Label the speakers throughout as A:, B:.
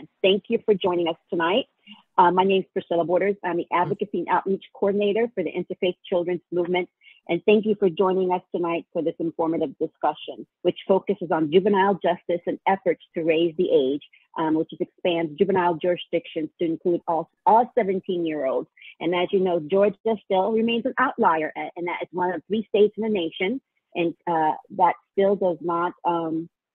A: plan. Thank you for joining us tonight. My name is Priscilla Borders. I'm the Advocacy and Outreach Coordinator for the Interfaith Children's Movement. And thank you for joining us tonight for this informative discussion, which focuses on juvenile justice and efforts to raise the age, which expands juvenile jurisdictions to include all 17-year-olds. And as you know, Georgia still remains an outlier, and that is one of 3 states in the nation, and that still does not,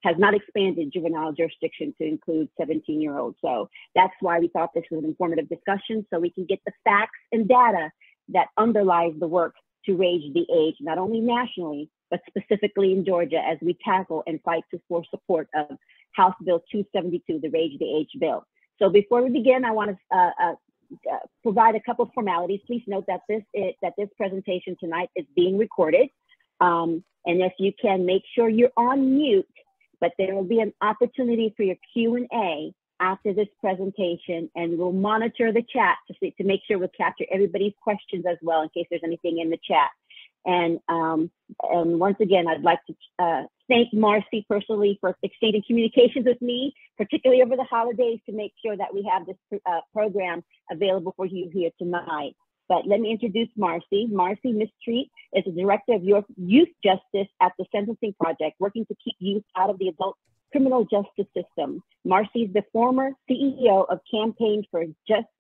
A: has not expanded juvenile jurisdiction to include 17-year-olds. So that's why we thought this was an informative discussion, so we can get the facts and data that underlies the work to raise the age, not only nationally, but specifically in Georgia, as we tackle and fight for support of House Bill 272, the Raise the Age bill. So before we begin, I want to provide a couple of formalities. Please note that this presentation tonight is being recorded. And if you can, make sure you're on mute, but there will be an opportunity for your Q&A after this presentation, and we'll monitor the chat to make sure we'll capture everybody's questions as well in case there's anything in the chat. And once again, I'd like to thank Marcy personally for exchanging communications with me, particularly over the holidays, to make sure that we have this program available for you here tonight. But let me introduce Marcy. Marcy Mistreat is the Director of Youth Justice at the Sentencing Project, working to keep youth out of the adult criminal justice system. Marcy is the former CEO of Campaign for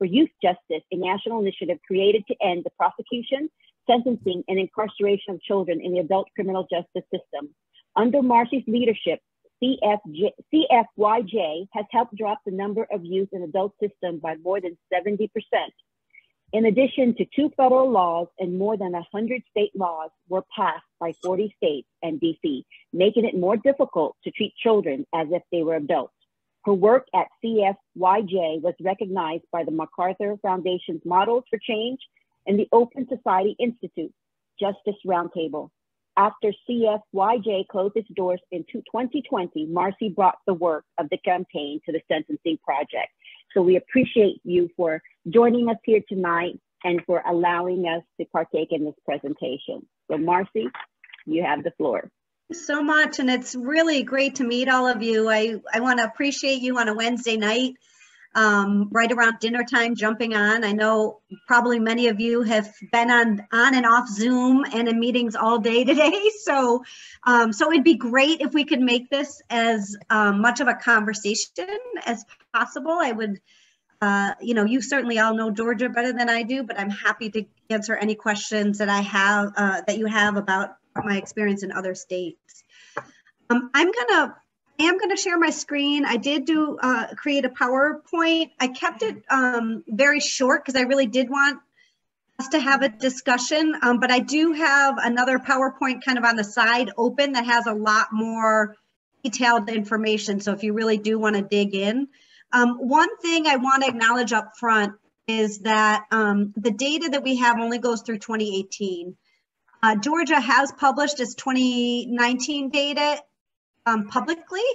A: Youth Justice, a national initiative created to end the prosecution, sentencing, and incarceration of children in the adult criminal justice system. Under Marcy's leadership, CFYJ has helped drop the number of youth in the adult system by more than 70%. In addition to 2 federal laws and more than 100 state laws were passed by 40 states and DC, making it more difficult to treat children as if they were adults. Her work at CFYJ was recognized by the MacArthur Foundation's Models for Change and the Open Society Institute Justice Roundtable. After CFYJ closed its doors in 2020, Marcy brought the work of the campaign to the Sentencing Project. So we appreciate you for joining us here tonight and for allowing us to partake in this presentation. So Marcy, you have the floor.
B: Thank you so much, and it's really great to meet all of you. I want to appreciate you on a Wednesday night, right around dinner time, jumping on. I know probably many of you have been on and off Zoom and in meetings all day today. So it'd be great if we could make this as much of a conversation as possible. I would, you certainly all know Georgia better than I do, but I'm happy to answer any questions that I have, that you have about my experience in other states. I am gonna share my screen. I did create a PowerPoint. I kept it very short because I really did want us to have a discussion, but I do have another PowerPoint kind of on the side open that has a lot more detailed information. So if you really do want to dig in. One thing I want to acknowledge up front is that the data that we have only goes through 2018. Georgia has published its 2019 data publicly,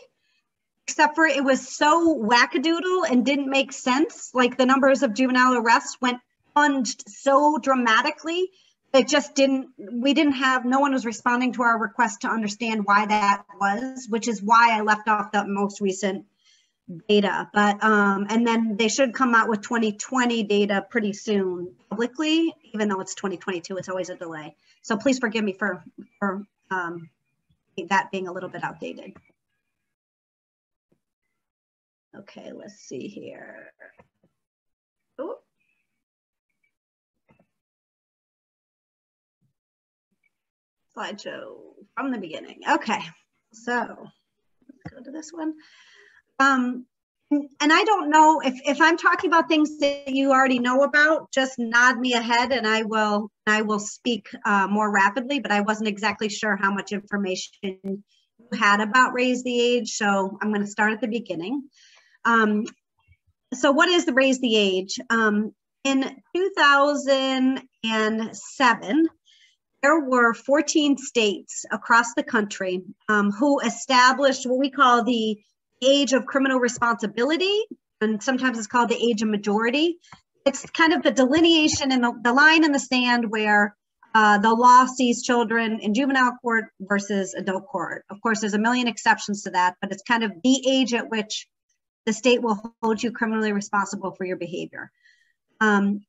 B: except for it was so wackadoodle and didn't make sense. Like the numbers of juvenile arrests went plunged so dramatically. It just no one was responding to our request to understand why that was, which is why I left off the most recent data. But, and then they should come out with 2020 data pretty soon publicly, even though it's 2022, it's always a delay. So please forgive me for that being a little bit outdated. Okay, let's see here. Oh. Slideshow from the beginning. Okay, so let's go to this one. And I don't know if I'm talking about things that you already know about, just nod me ahead and I will speak more rapidly, but I wasn't exactly sure how much information you had about Raise the Age. So I'm going to start at the beginning. So what is the Raise the Age? In 2007, there were 14 states across the country who established what we call the age of criminal responsibility, and sometimes it's called the age of majority. It's kind of the delineation and the line in the sand where the law sees children in juvenile court versus adult court. Of course, there's a million exceptions to that, but it's kind of the age at which the state will hold you criminally responsible for your behavior. There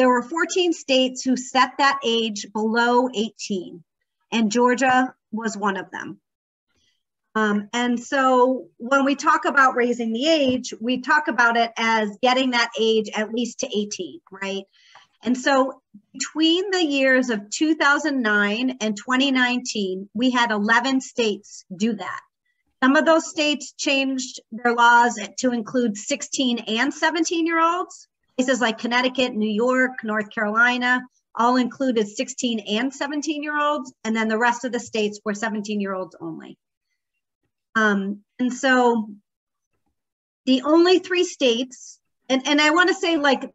B: were 14 states who set that age below 18, and Georgia was one of them. And so when we talk about raising the age, we talk about it as getting that age at least to 18, right? And so between the years of 2009 and 2019, we had 11 states do that. Some of those states changed their laws to include 16 and 17-year-olds. Places like Connecticut, New York, North Carolina, all included 16 and 17-year-olds. And then the rest of the states were 17-year-olds only. And so the only 3 states, and I want to say, like,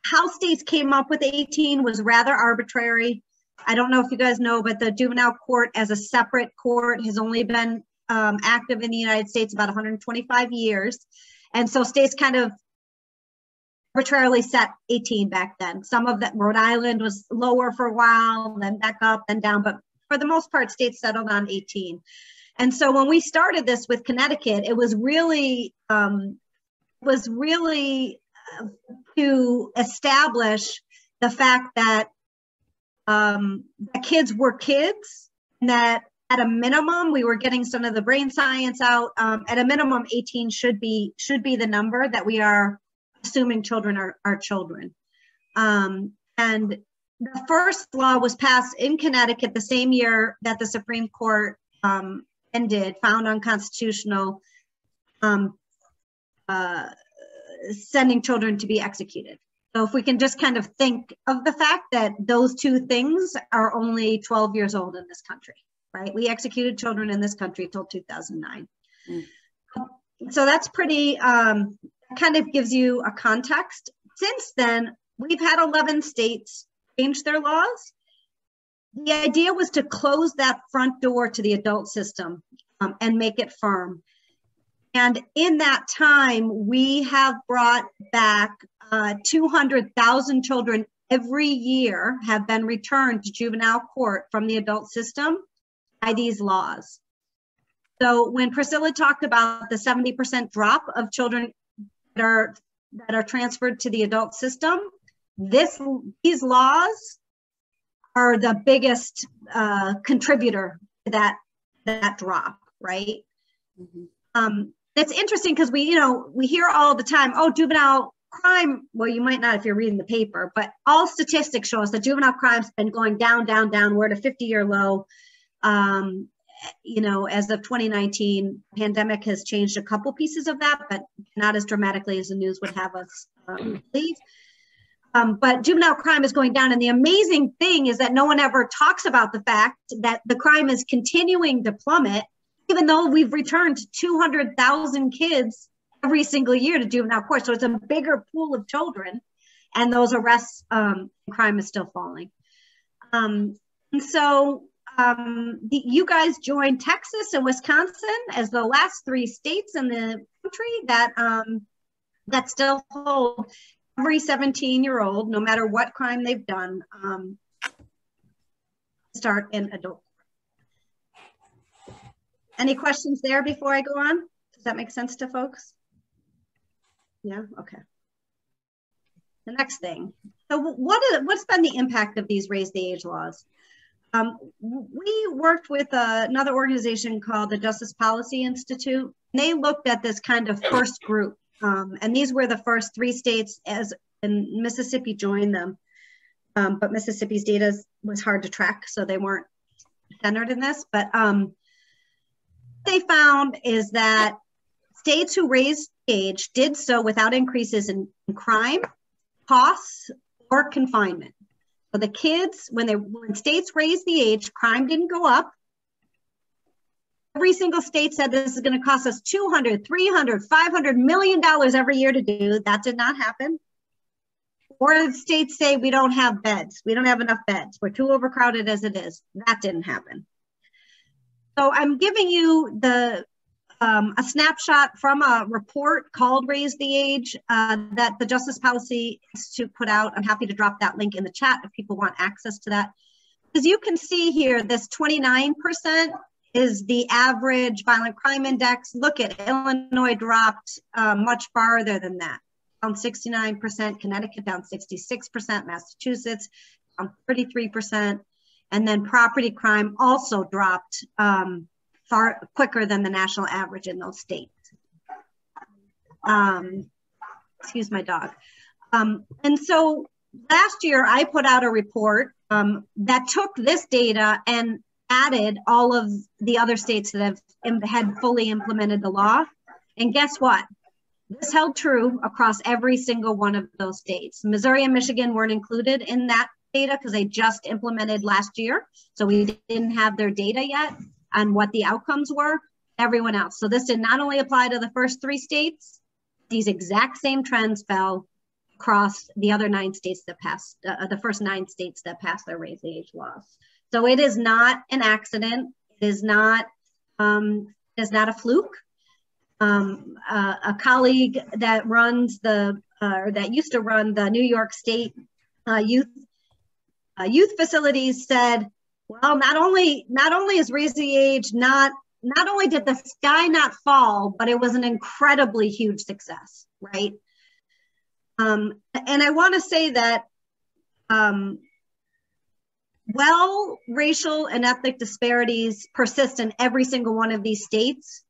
B: how states came up with 18 was rather arbitrary. I don't know if you guys know, but the juvenile court as a separate court has only been active in the United States about 125 years. And so states kind of arbitrarily set 18 back then. Some of that, Rhode Island was lower for a while, then back up, then down, but for the most part, states settled on 18. And so when we started this with Connecticut, it was really to establish the fact that kids were kids, and that at a minimum, we were getting some of the brain science out. At a minimum, 18 should be the number that we are assuming children are children. And the first law was passed in Connecticut the same year that the Supreme Court found unconstitutional sending children to be executed. So if we can just kind of think of the fact that those 2 things are only 12 years old in this country, right? We executed children in this country till 2009. So that's pretty, kind of gives you a context. Since then, we've had 11 states change their laws. The idea was to close that front door to the adult system and make it firm. And in that time, we have brought back 200,000 children every year have been returned to juvenile court from the adult system by these laws. So when Priscilla talked about the 70% drop of children that are transferred to the adult system, these laws are the biggest contributor to that drop, right? It's interesting because we hear all the time, oh, juvenile crime. Well, you might not if you're reading the paper, but all statistics show us that juvenile crime's been going down, down, down. We're at a 50-year low. As of 2019, pandemic has changed a couple pieces of that, but not as dramatically as the news would have us believe. But juvenile crime is going down. And the amazing thing is that no one ever talks about the fact that the crime is continuing to plummet, even though we've returned 200,000 kids every single year to juvenile court. So it's a bigger pool of children, and those arrests, crime is still falling. You guys joined Texas and Wisconsin as the last 3 states in the country that still hold every 17-year-old, no matter what crime they've done, start in adult. Any questions there before I go on? Does that make sense to folks? Yeah, okay. The next thing. So what's been the impact of these raise the age laws? We worked with another organization called the Justice Policy Institute. They looked at this kind of first group. And these were the first 3 states, and Mississippi joined them. But Mississippi's data was hard to track, so they weren't centered in this. But they found is that states who raised age did so without increases in crime, costs, or confinement. So the kids, when states raised the age, crime didn't go up. Every single state said this is going to cost us $200, $300, $500 million every year to do. That did not happen. Or states say we don't have beds. We don't have enough beds. We're too overcrowded as it is. That didn't happen. So I'm giving you a snapshot from a report called Raise the Age that the Justice Policy Institute put out. I'm happy to drop that link in the chat if people want access to that. As you can see here, this 29% is the average violent crime index. Look at Illinois dropped much farther than that, down 69%, Connecticut down 66%, Massachusetts down 33%, and then property crime also dropped far quicker than the national average in those states. Excuse my dog. And so last year I put out a report that took this data and added all of the other states that had fully implemented the law. And guess what? This held true across every single one of those states. Missouri and Michigan weren't included in that data because they just implemented last year. So we didn't have their data yet on what the outcomes were. Everyone else. So this did not only apply to the first 3 states, these exact same trends fell across the other 9 states that passed, the first 9 states that passed their raise the age laws. So it is not an accident. It is not a fluke. A colleague that runs that used to run the New York State youth facilities said, well, not only is raise the age not only did the sky not fall, but it was an incredibly huge success, right? And I want to say that while racial and ethnic disparities persist in every single one of these states,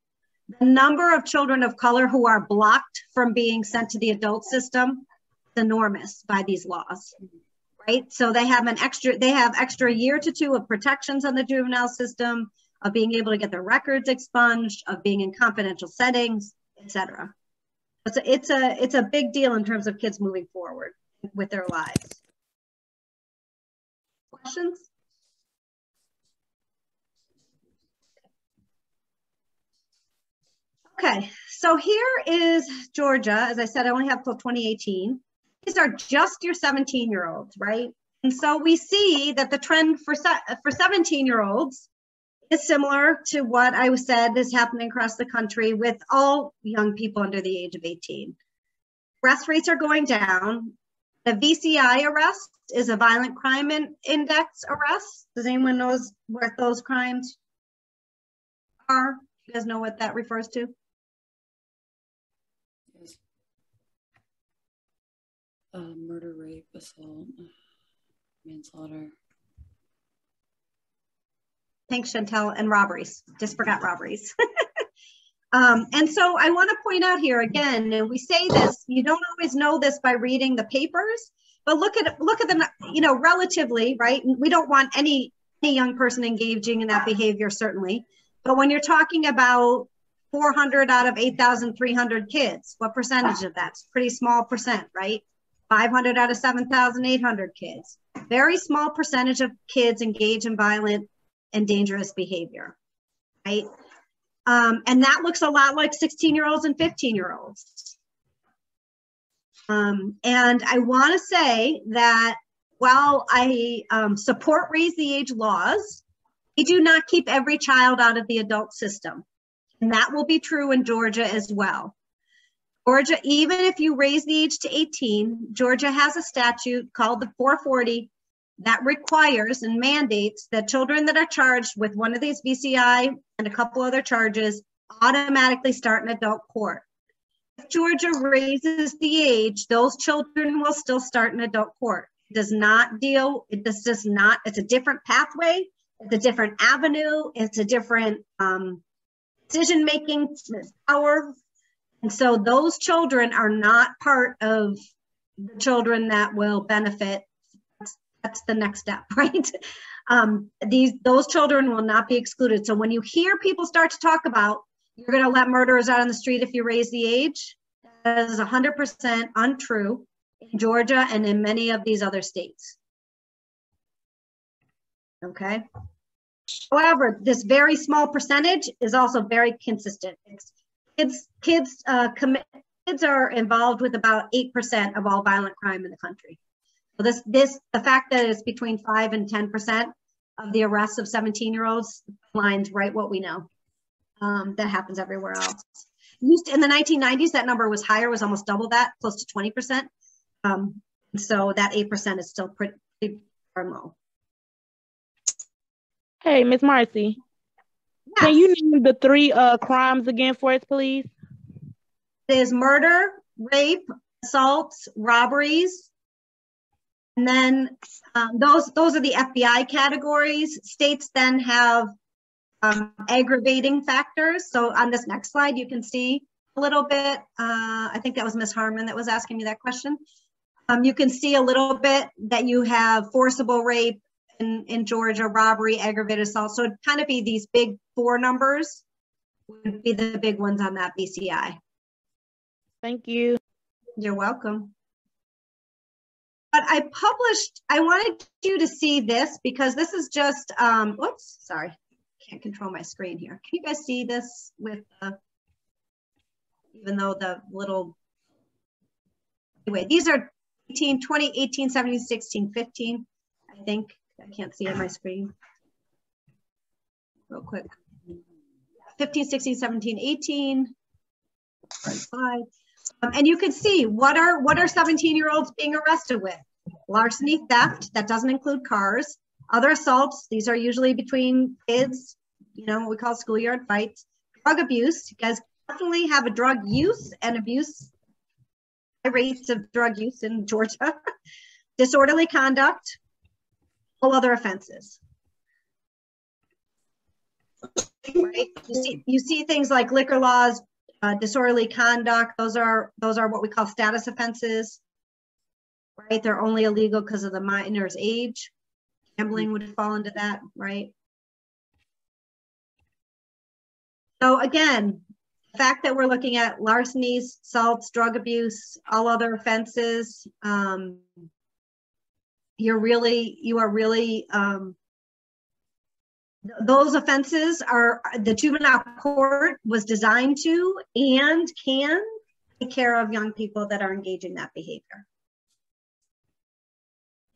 B: the number of children of color who are blocked from being sent to the adult system is enormous by these laws, right? So they have extra year to 2 of protections on the juvenile system, of being able to get their records expunged, of being in confidential settings, etc. It's a big deal in terms of kids moving forward with their lives. Questions? Okay, so here is Georgia. As I said, I only have till 2018. These are just your 17-year-olds, right? And so we see that the trend for 17-year-olds is similar to what I said is happening across the country with all young people under the age of 18. Arrest rates are going down. The VCI arrest is a violent crime index arrest. Does anyone know what those crimes are? You guys know what that refers to?
C: Yes. Murder, rape, assault, manslaughter.
B: Thanks, Chantel, and robberies. Just forgot robberies. And so I want to point out here again, and we say this, you don't always know this by reading the papers, but look at them, relatively, right? We don't want any young person engaging in that behavior, certainly. But when you're talking about 400 out of 8,300 kids, what percentage of that's pretty small percent, right? 500 out of 7,800 kids. Very small percentage of kids engage in violent and dangerous behavior, right? And that looks a lot like 16-year-olds and 15-year-olds. And I want to say that while I support raise the age laws, we do not keep every child out of the adult system. And that will be true in Georgia as well. Georgia, even if you raise the age to 18, Georgia has a statute called the 440 that requires and mandates that children that are charged with one of these VCI and a couple other charges automatically start in adult court. If Georgia raises the age, those children will still start in adult court. It does not deal, it's a different pathway, it's a different avenue, it's a different decision-making power. And so those children are not part of the children that will benefit. That's the next step, right? Those children will not be excluded. So when you hear people start to talk about, you're going to let murderers out on the street if you raise the age, that is 100% untrue in Georgia and in many of these other states. Okay. However, this very small percentage is also very consistent. Kids are involved with about 8% of all violent crime in the country. So the fact that it's between 5 and 10% of the arrests of 17-year-olds lines right what we know. That happens everywhere else. In the 1990s, that number was higher, was almost double that, close to 20%. So that 8% is still pretty low.
D: Hey, Miss Marcy. Can you name the three crimes again for us, please?
B: It is murder, rape, assaults, robberies. And then those are the FBI categories. States then have aggravating factors. So on this next slide, you can see a little bit. I think that was Ms. Harmon that was asking me that question. You can see a little bit that you have forcible rape in Georgia, robbery, aggravated assault. So it'd kind of be these big 4 numbers would be the big ones on that BCI.
D: Thank you.
B: You're welcome. But I wanted you to see this because this is just, whoops, sorry. Can't control my screen here. Can you guys see this with, even though the little, anyway, these are 18, 20, 18, 17, 16, 15, I think. I can't see on my screen. Real quick. 15, 16, 17, 18. Slide. And you can see what are 17-year-olds being arrested with? Larceny, theft, that doesn't include cars. Other assaults, these are usually between kids, you know, what we call schoolyard fights. Drug abuse, you guys definitely have a drug use and abuse, high rates of drug use in Georgia. Disorderly conduct, all other offenses. Right? You see things like liquor laws, disorderly conduct, those are what we call status offenses, right? They're only illegal because of the minor's age. Gambling would fall into that, right? So again, the fact that we're looking at larcenies, assaults, drug abuse, all other offenses, you are really those offenses are the juvenile court was designed to and can take care of young people that are engaging that behavior.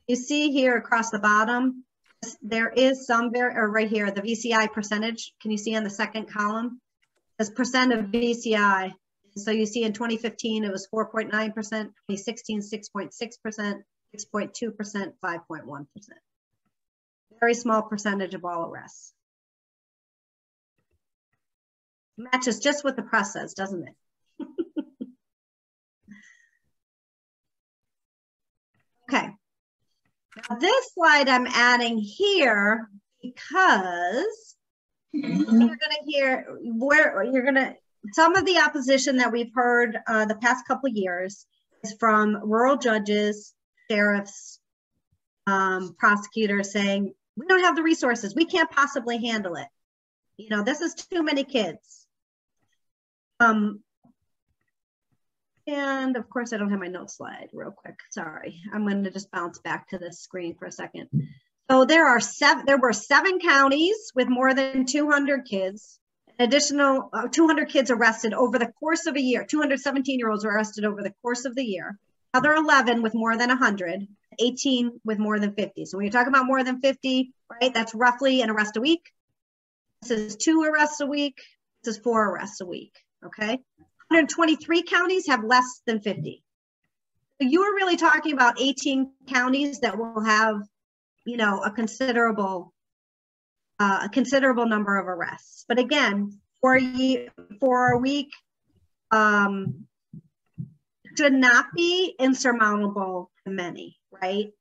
B: You see here across the bottom, there is some right here, the VCI percentage. Can you see on the second column? As percent of VCI. So you see in 2015, it was 4.9%, 2016, 6.6%, 6.2%, 5.1%. Very small percentage of all arrests. Matches just what the press says, doesn't it? Okay. Now this slide I'm adding here because you're going to hear some of the opposition that we've heard the past couple of years is from rural judges, sheriffs, prosecutors saying, we don't have the resources. We can't possibly handle it. You know, this is too many kids. And of course, I don't have my notes slide real quick. Sorry, I'm going to just bounce back to this screen for a second. So there were 7 counties with more than 200 kids. An additional 200 kids arrested over the course of a year. 217-year-olds were arrested over the course of the year. Other 11 with more than 100. 18 with more than 50. So when you're talking about more than 50, right, that's roughly an arrest a week. This is 2 arrests a week. This is 4 arrests a week, okay? 123 counties have less than 50. So you are really talking about 18 counties that will have, you know, a considerable number of arrests. But again, for a week, should not be insurmountable to many, right?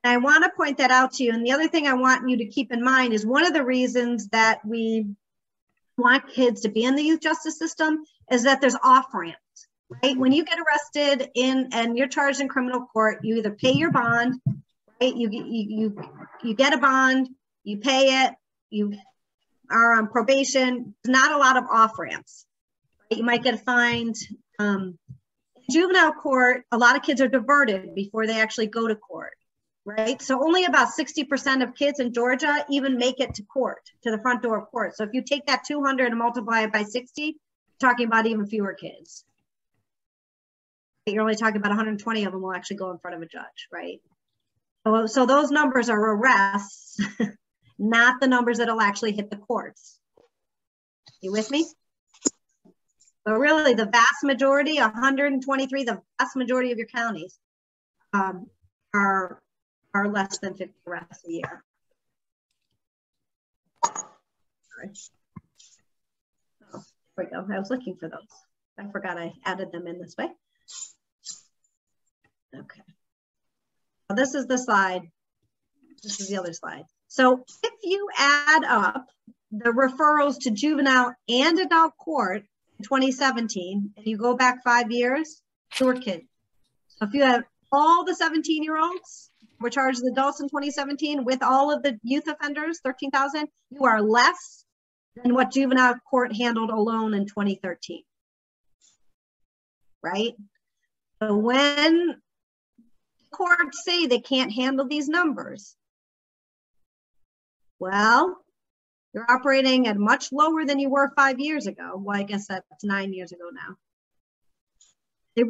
B: And I want to point that out to you. And the other thing I want you to keep in mind is one of the reasons that we want kids to be in the youth justice system is that there's off-ramps, right? When you get arrested and you're charged in criminal court, you either pay your bond, right? You get a bond, you pay it, you are on probation. There's not a lot of off-ramps. Right? You might get fined. Juvenile court, a lot of kids are diverted before they actually go to court, right? So only about 60% of kids in Georgia even make it to court, to the front door of court. So if you take that 200 and multiply it by 60, you're talking about even fewer kids. You're only talking about 120 of them will actually go in front of a judge, right? So those numbers are arrests, not the numbers that'll actually hit the courts. You with me? But really, the vast majority, 123, the vast majority of your counties are less than 50 arrests a year. we go. I was looking for those. I forgot I added them in this way. Okay. Well, this is the slide. This is the other slide. So if you add up the referrals to juvenile and adult court in 2017, and you go back 5 years, fewer kids. So if you have all the 17-year-olds were charged as adults in 2017 with all of the youth offenders, 13,000, you are less than what juvenile court handled alone in 2013. Right? So when courts say they can't handle these numbers, well, you're operating at much lower than you were 5 years ago. Well, I guess that's 9 years ago now. They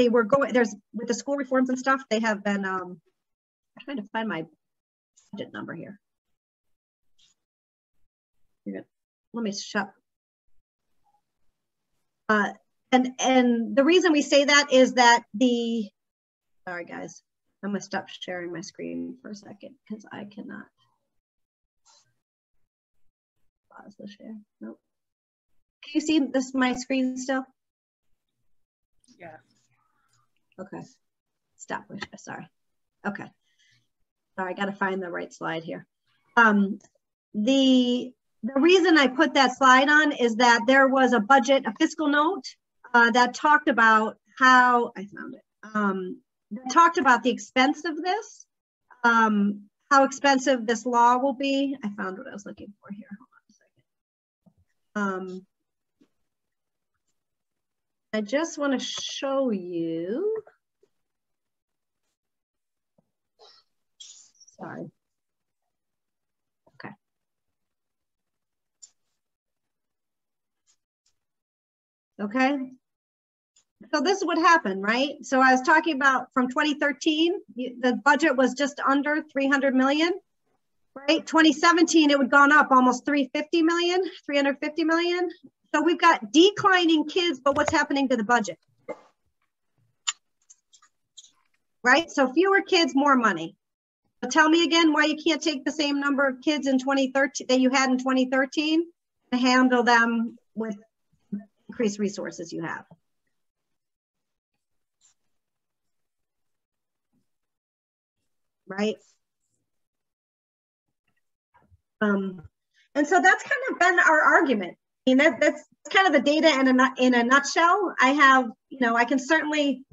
B: were going, there's, with the school reforms and stuff, they have been, I'm trying to find my budget number here. Let me shut. And the reason we say that is that sorry guys, I'm gonna stop sharing my screen for a second because I cannot pause the share. Nope. Can you see this, my screen still?
D: Yeah.
B: Okay. Stop. Sorry. Okay. Sorry, I got to find the right slide here. The reason I put that slide on is that there was a fiscal note that talked about how, I found it, that talked about the expense of this, how expensive this law will be. I found what I was looking for here. Hold on a second. I just want to show you. Sorry. Okay. Okay. So this is what happened, right? So I was talking about from 2013, the budget was just under 300 million, right? 2017, it would gone up almost 350 million. So we've got declining kids, but what's happening to the budget? Right? So fewer kids, more money. So tell me again why you can't take the same number of kids in 2013 that you had in 2013 to handle them with increased resources you have. Right? And so that's kind of been our argument. I mean, that's kind of the data in a nutshell. I have, I can certainly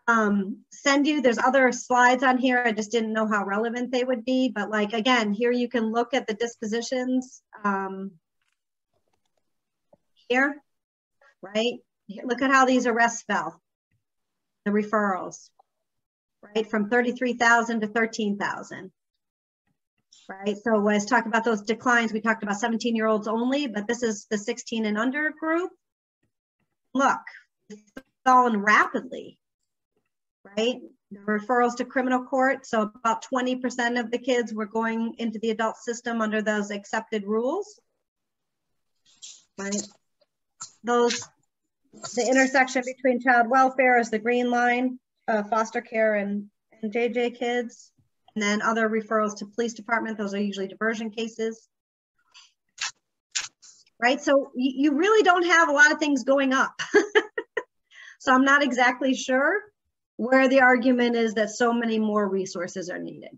B: send you, there's other slides on here. I just didn't know how relevant they would be. But like, again, here you can look at the dispositions here, right? Look at how these arrests fell, the referrals, right? From 33,000 to 13,000. Right, so when I was talking about those declines, we talked about 17-year-olds only, but this is the 16 and under group. Look, it's fallen rapidly, right? The referrals to criminal court, so about 20% of the kids were going into the adult system under those accepted rules, right? The intersection between child welfare is the green line, foster care and JJ kids. And then other referrals to police department, those are usually diversion cases. Right, so you really don't have a lot of things going up. So I'm not exactly sure where the argument is that so many more resources are needed.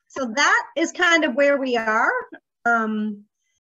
B: So that is kind of where we are.